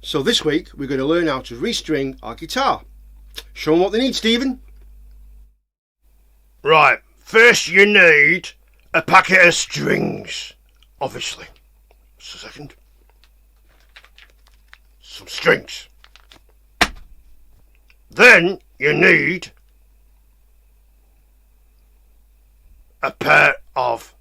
So this week we're going to learn how to restring our guitar. Show them what they need, Stephen. Right, first you need a packet of strings, obviously. Just a second. Some strings. Then you need a pair of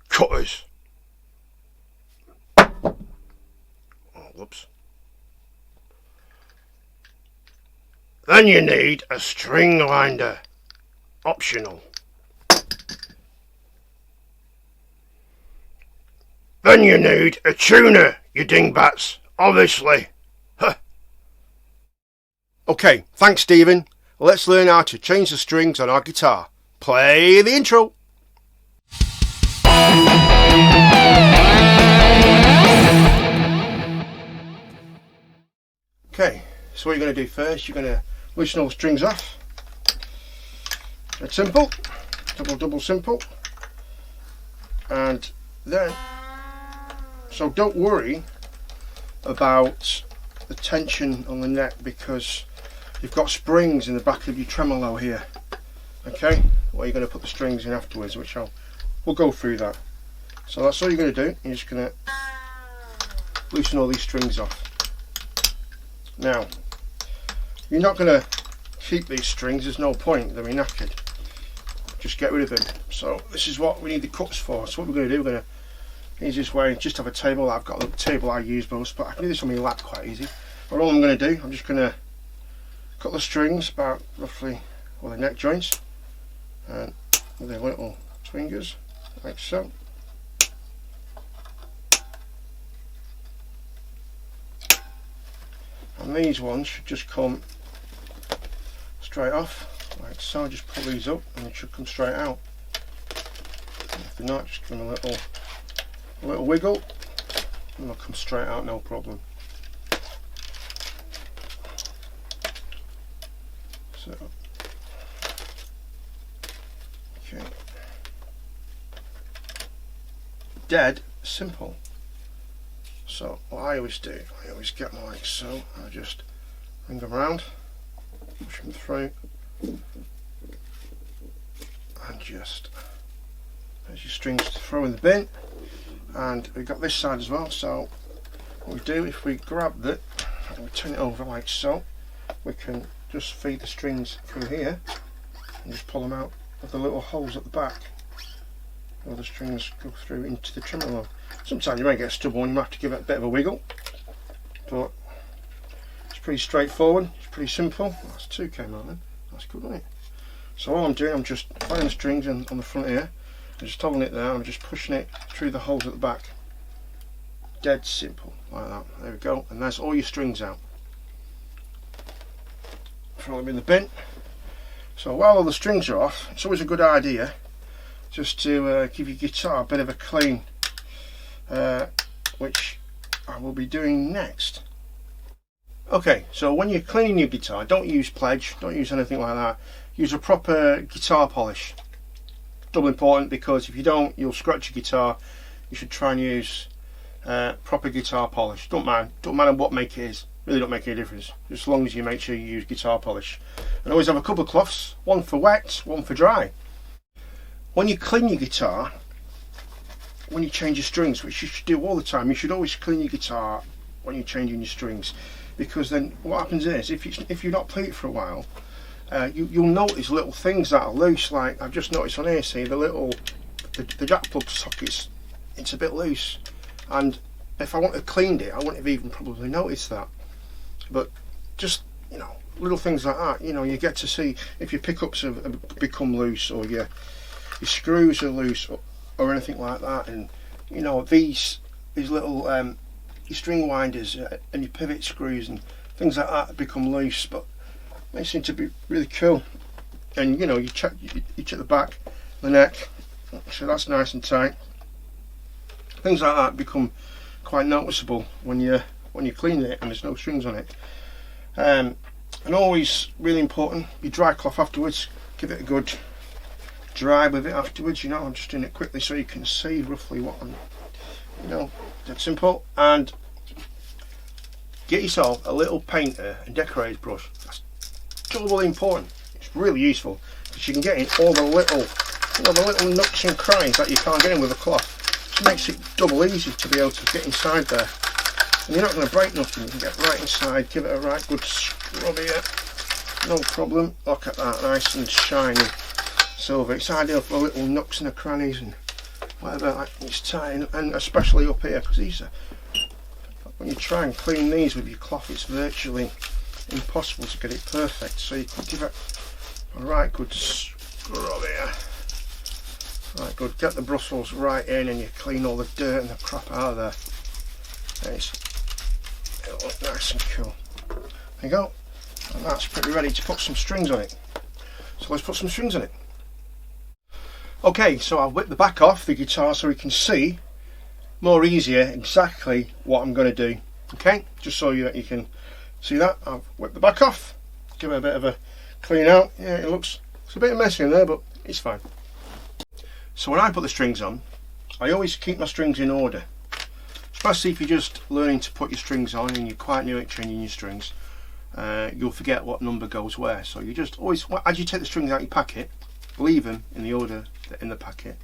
cutters. Whoops. Then you need a string winder, optional. Then you need a tuner, you dingbats, obviously. Huh. Okay, thanks Stephen. Let's learn how to change the strings on our guitar. Play the intro. Okay, so what you're going to do first, you're going to loosen all the strings off. It's simple, double simple. And then, so don't worry about the tension on the neck because you've got springs in the back of your tremolo here. Okay, well you're going to put the strings in afterwards, which we'll go through that. So that's all you're going to do. You're just going to loosen all these strings off. Now, you're not going to keep these strings, there's no point, they're knackered. Just get rid of them. So this is what we need the cuts for. So what we're going to do, we're going to, easiest way, just have a table. I've got a little table I use most, but I can do this on my lap quite easy. But all I'm going to do, I'm just going to cut the strings about roughly, well, the neck joints, and with the little fingers, like so. And these ones should just come straight off, like so. Just pull these up and it should come straight out. And if they're not, just give them a little wiggle and they'll come straight out, no problem. So, okay. Dead simple. So what I always do, I always get them like so. I just bring them around, push them through, and just there's your strings to throw in the bin. And we've got this side as well. So what we do, if we grab it and we turn it over like so, we can just feed the strings through here and just pull them out of the little holes at the back where the strings go through into the tremolo. Sometimes you may get a stubborn, you might have to give it a bit of a wiggle, but it's pretty straightforward, it's pretty simple. That's two came out then, that's good, isn't it? So all I'm doing, I'm just playing the strings on the front here, I'm just holding it there, I'm just pushing it through the holes at the back. Dead simple, like that. There we go, and that's all your strings out. Throw them in the bin. So while all the strings are off, it's always a good idea just to give your guitar a bit of a clean, which I will be doing next. Okay, so when you're cleaning your guitar, don't use Pledge, don't use anything like that. Use a proper guitar polish. Double important, because if you don't, you'll scratch your guitar. You should try and use proper guitar polish. Don't matter what make it is, really don't make any difference, just as long as you make sure you use guitar polish. And always have a couple of cloths, one for wet, one for dry. When you clean your guitar, when you change your strings, which you should do all the time, you should always clean your guitar when you're changing your strings, because then what happens is, if you've not played it for a while, you'll notice little things that are loose. Like I've just noticed on here, see the jack plug sockets, it's a bit loose, and if I wouldn't have cleaned it, I wouldn't have even probably noticed that. But just, you know, little things like that, you know, you get to see if your pickups have become loose, or your screws are loose, or anything like that. And you know, these little your string winders and your pivot screws and things like that become loose, but they seem to be really cool. And you know, you check the back, the neck, so that's nice and tight. Things like that become quite noticeable when you clean it and there's no strings on it. And always really important, your dry cloth afterwards. Give it a good dry with it afterwards. You know, I'm just doing it quickly so you can see roughly what I'm, you know, that's simple. And get yourself a little painter and decorator's brush. That's doubly important. It's really useful because you can get in all the little, nooks and crannies that you can't get in with a cloth. It makes it double easy to be able to get inside there. And you're not going to break nothing. You can get right inside, give it a right good scrub here. No problem. Look at that, nice and shiny silver. It's ideal for little nooks and the crannies and whatever like it's tight, and especially up here, because these are, when you try and clean these with your cloth, it's virtually impossible to get it perfect. So you can give it a right good scrub here. Right, good. Get the bristles right in, and you clean all the dirt and the crap out of there. It'll look nice and cool. There you go. And that's pretty ready to put some strings on it. So let's put some strings on it. Okay, so I'll whip the back off the guitar so we can see more easier exactly what I'm going to do. Okay, just so you can see that. I've whipped the back off, give it a bit of a clean out. Yeah, it's a bit messy in there, but it's fine. So when I put the strings on, I always keep my strings in order. Especially if you're just learning to put your strings on and you're quite new at changing your strings. You'll forget what number goes where, so you just always, as you take the strings out your packet, leave them in the order in the packet.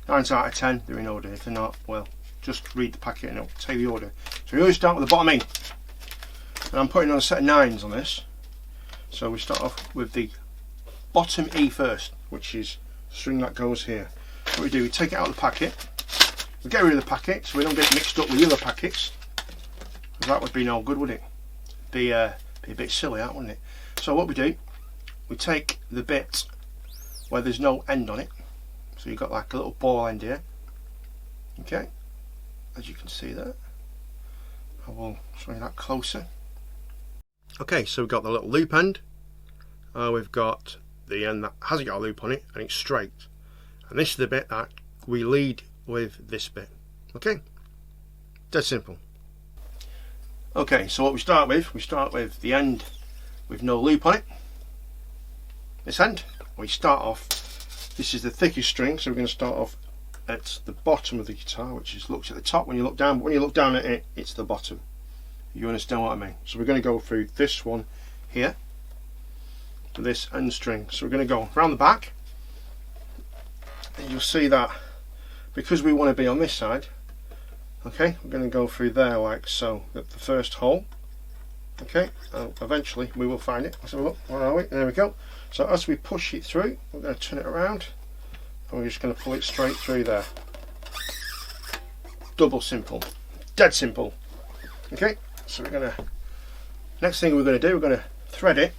9 out of 10 they're in order. If they're not, well, just read the packet and it'll tell you the order. So we always start with the bottom E, and I'm putting on a set of 9s on this. So we start off with the bottom E first, which is the string that goes here. What we do, we take it out of the packet, we get rid of the packet so we don't get it mixed up with the other packets, because that would be no good, would it? Be a bit silly, that, wouldn't it? So what we do, we take the bit where there's no end on it, so you've got like a little ball end here, okay, as you can see there. I will show you that closer. Okay, so we've got the little loop end, we've got the end that hasn't got a loop on it and it's straight, and this is the bit that we lead with this bit. Okay, dead simple. Okay, so what we start with the end with no loop on it, this end. We start off, this is the thickest string, so we're going to start off at the bottom of the guitar, which is looks at the top when you look down, but when you look down at it, it's the bottom. You understand what I mean? So we're going to go through this one here to this end string. So we're going to go round the back, and you'll see that because we want to be on this side, okay, we're going to go through there like so, the first hole. Okay, eventually we will find it. Let's have a look. Where are we? There we go. So as we push it through, we're going to turn it around, and we're just going to pull it straight through there. Double simple, dead simple. Okay, so we're going to, next thing we're going to do, we're going to thread it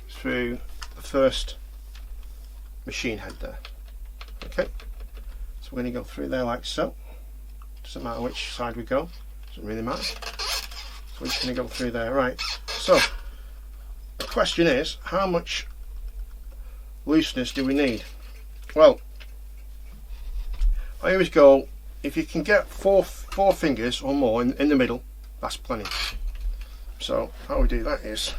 through the first machine head there. Okay, so we're going to go through there like so. Doesn't matter which side we go, doesn't really matter. So we're just going to go through there. Right, so the question is, how much looseness do we need? Well, I always go, if you can get four fingers or more in the middle, that's plenty. So how we do that is,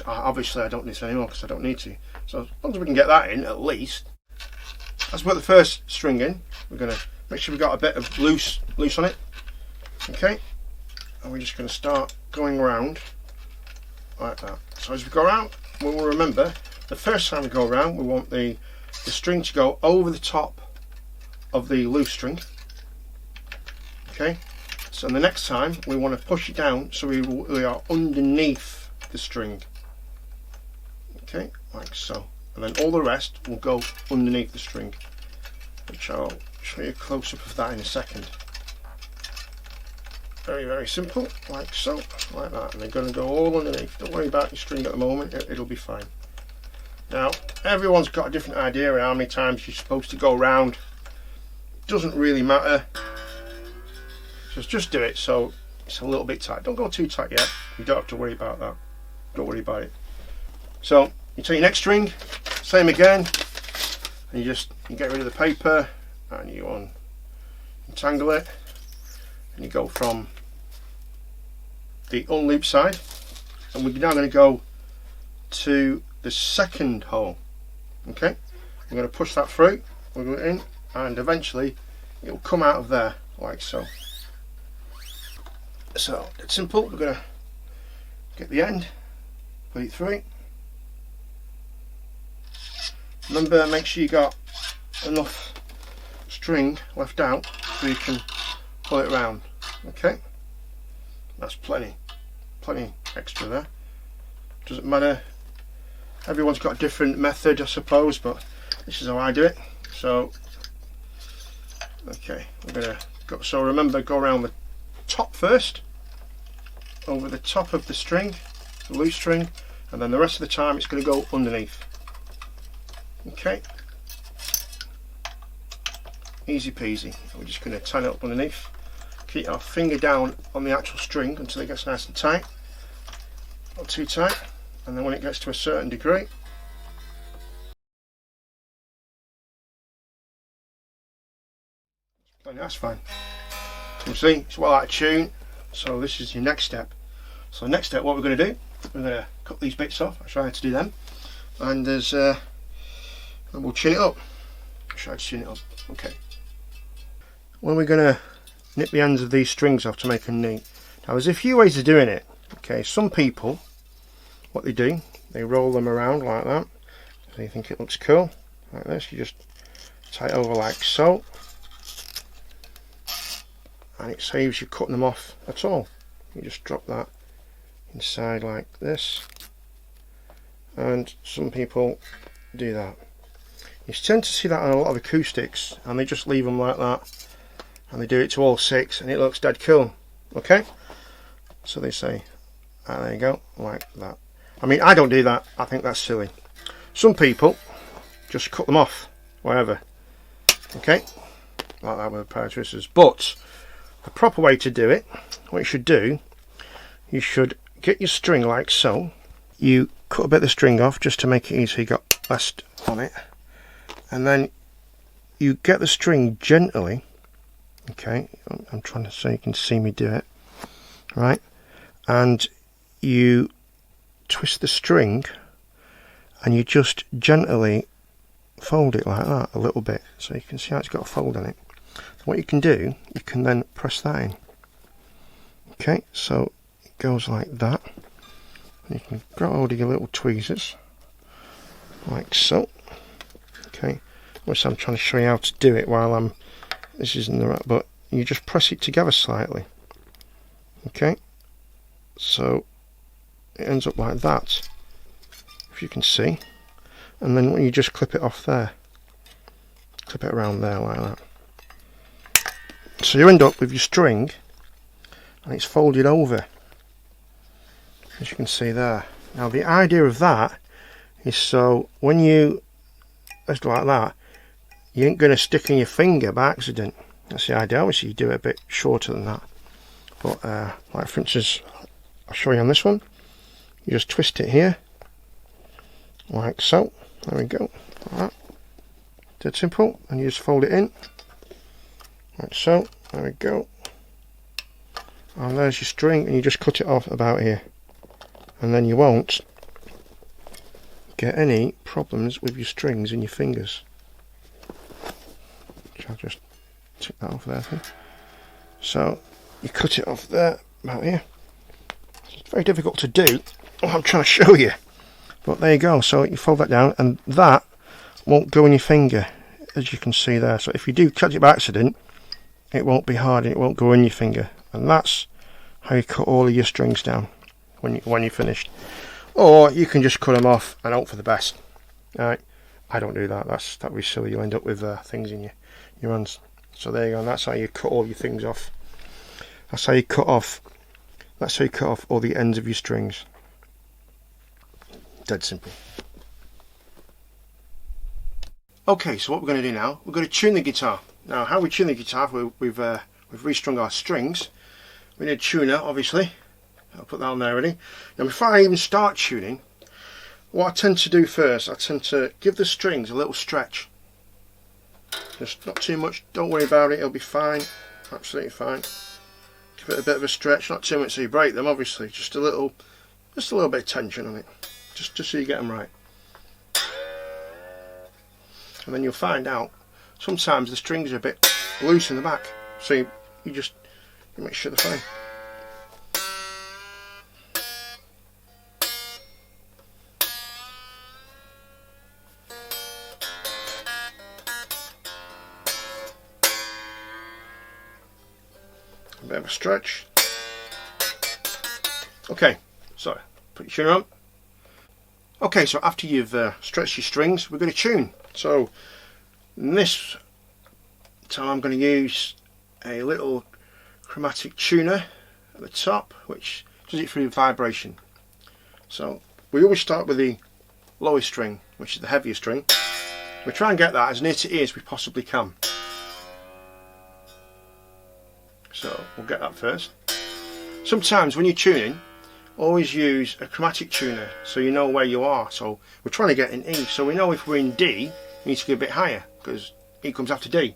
obviously I don't need this anymore because I don't need to. So as long as we can get that in at least. Let's put the first string in. We're going to make sure we've got a bit of loose on it. Okay, and we're just going to start going around like that. So as we go around, we will remember the first time we go around, we want the string to go over the top of the loose string. Okay, so the next time we want to push it down so we are underneath the string. Okay, like so. And then all the rest will go underneath the string, which I'll show you a close-up of that in a second. Very, very simple, like so, like that. And they're going to go all underneath. Don't worry about your string at the moment, it'll be fine. Now, everyone's got a different idea of how many times you're supposed to go around. Doesn't really matter. Just do it so it's a little bit tight. Don't go too tight yet. You don't have to worry about that. Don't worry about it. So you take your next string, same again, and you get rid of the paper and you untangle it, and you go from the unlooped side, and we're now going to go to the second hole. Okay, I'm going to push that through, wiggle it in, and eventually it will come out of there like so. So it's simple. We're going to get the end, put it through. Remember, make sure you got enough string left out so you can pull it around. Okay, that's plenty extra there. Doesn't matter, everyone's got a different method I suppose, but this is how I do it. So okay, we're gonna go, so remember, go around the top first, over the top of the string, the loose string, and then the rest of the time it's going to go underneath. Okay, easy peasy. We're just going to tie it up underneath, keep our finger down on the actual string until it gets nice and tight, not too tight, and then when it gets to a certain degree, that's fine. So you see, it's well out of tune. So this is your next step. So next step, what we're going to do, we're going to cut these bits off. I'll show you how to do them, and there's and we'll chin it up. I'll show you how to chin it up. Okay. When we're going to nip the ends of these strings off to make them neat. Now there's a few ways of doing it. Okay, some people, what they do, they roll them around like that. So you think it looks cool, like this. You just tie it over like so, and it saves you cutting them off at all. You just drop that inside like this, and some people do that. You tend to see that on a lot of acoustics, and they just leave them like that, and they do it to all six, and it looks dead cool. Okay, so they say, ah, there you go, like that. I mean, I don't do that. I think that's silly. Some people just cut them off wherever. Okay, like that with a pair of tweezers. But the proper way to do it, what you should do, you should get your string like so. You cut a bit of the string off just to make it easy so you got less on it, and then you get the string gently. Okay, I'm trying to so you can see me do it, right? And you twist the string and you just gently fold it like that a little bit, so you can see how it's got a fold on it. So what you can do, you can then press that in. Okay, so it goes like that. And you can grab hold of your little tweezers like so. Okay, which I'm trying to show you how to do it while this isn't the right, but you just press it together slightly. Okay, so it ends up like that, if you can see, and then when you just clip it off there, clip it around there like that. So you end up with your string and it's folded over, as you can see there. Now the idea of that is so when you just like that, you ain't going to stick in your finger by accident. That's the idea. Obviously you do it a bit shorter than that, but like for instance, I'll show you on this one. You just twist it here like so. There we go, like that. Dead simple. And you just fold it in like so. There we go, and there's your string, and you just cut it off about here, and then you won't get any problems with your strings in your fingers. I'll just tick that off there. So you cut it off there about here. It's very difficult to do what I'm trying to show you, but there you go. So you fold that down, and that won't go in your finger, as you can see there. So if you do catch it by accident, it won't be hard and it won't go in your finger. And that's how you cut all of your strings down when you're finished. Or you can just cut them off and hope for the best. Alright, I don't do that. That'd be silly. You'll end up with things in your hands. So there you go. And that's how you cut all your things off. That's how you cut off all the ends of your strings. Dead simple. Okay, so what we're going to do now, we're going to tune the guitar. Now, how we tune the guitar, we've restrung our strings. We need a tuner, obviously. I'll put that on there already. Now, before I even start tuning, what I tend to do first, I tend to give the strings a little stretch. Just not too much, don't worry about it, it'll be fine, absolutely fine. Give it a bit of a stretch, not too much so you break them, obviously, just a little bit of tension on it, just so you get them right. And then you'll find out sometimes the strings are a bit loose in the back, so you make sure they're fine. A bit of a stretch. Okay, so put your tuner on. Okay, so after you've stretched your strings, we're going to tune. So this time I'm going to use a little chromatic tuner at the top, which does it through vibration. So we always start with the lowest string, which is the heavier string. We try and get that as near to ear as we possibly can. So we'll get that first. Sometimes when you're tuning, always use a chromatic tuner so you know where you are. So we're trying to get in E, so we know if we're in D, we need to go a bit higher because E comes after D.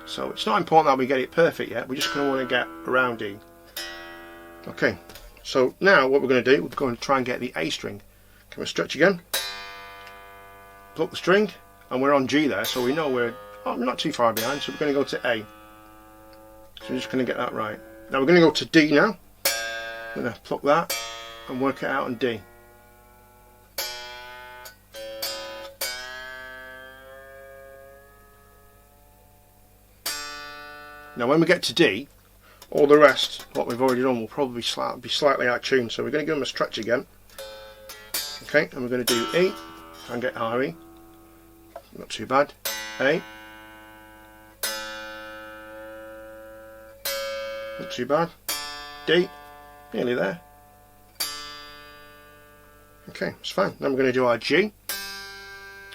So it's not important that we get it perfect yet, we're just going to want to get around E. Okay, so now what we're going to do, we're going to try and get the A string. Can we stretch again? Pluck the string, and we're on G there, so we know we're not too far behind, so we're going to go to A. So we're just going to get that right. Now we're going to go to D now. I'm going to pluck that and work it out on D. Now when we get to D, all the rest, what we've already done, will probably be slightly out of tune, so we're going to give them a stretch again. Okay, and we're going to do E, try and get higher E, not too bad, A, not too bad, D, nearly there. Okay, it's fine. Then we're going to do our G.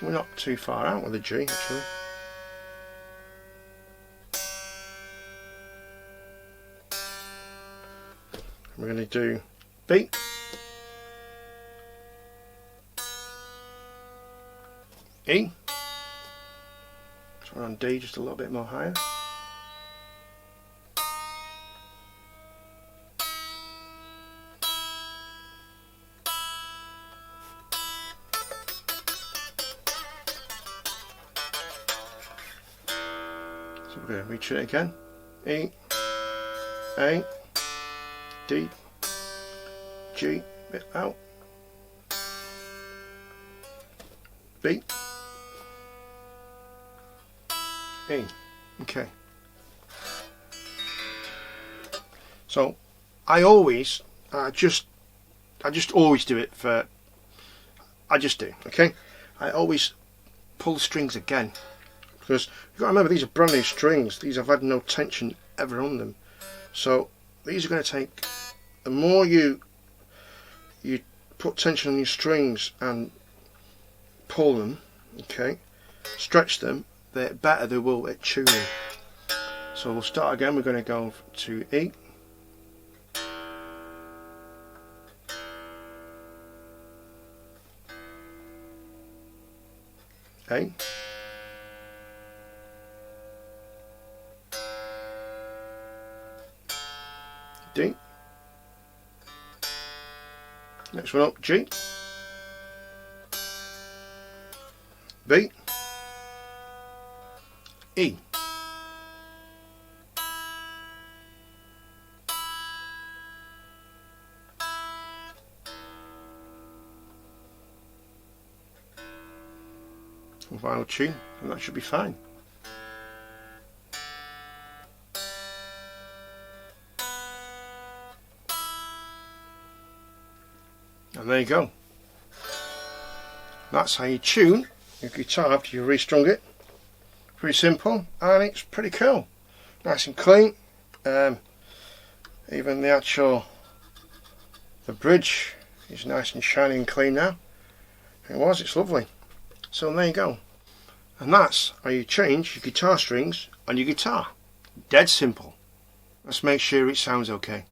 We're not too far out with the G actually. We're going to do B, E, so we're on D just a little bit more higher, so we're going to reach it again, E, A, D, G, bit out, B, E. Okay. So I just always do it for. I just do. Okay. I always pull the strings again because you've got to remember these are brand new strings. These have had no tension ever on them. So these are going to take, the more you put tension on your strings and pull them, okay, stretch them, the better they will at tuning. So we'll start again. We're going to go to E, A, D, next one up, G, B, E. And final tune, and that should be fine. And there you go. That's how you tune your guitar after you've restrung it. Pretty simple, and it's pretty cool. Nice and clean. Even the bridge is nice and shiny and clean now. It's lovely. So there you go. And that's how you change your guitar strings on your guitar. Dead simple. Let's make sure it sounds okay.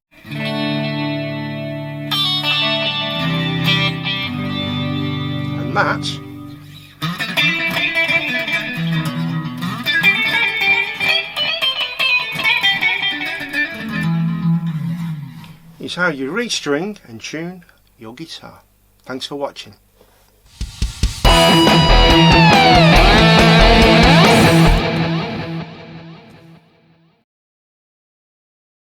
And that is how you restring and tune your guitar. Thanks for watching.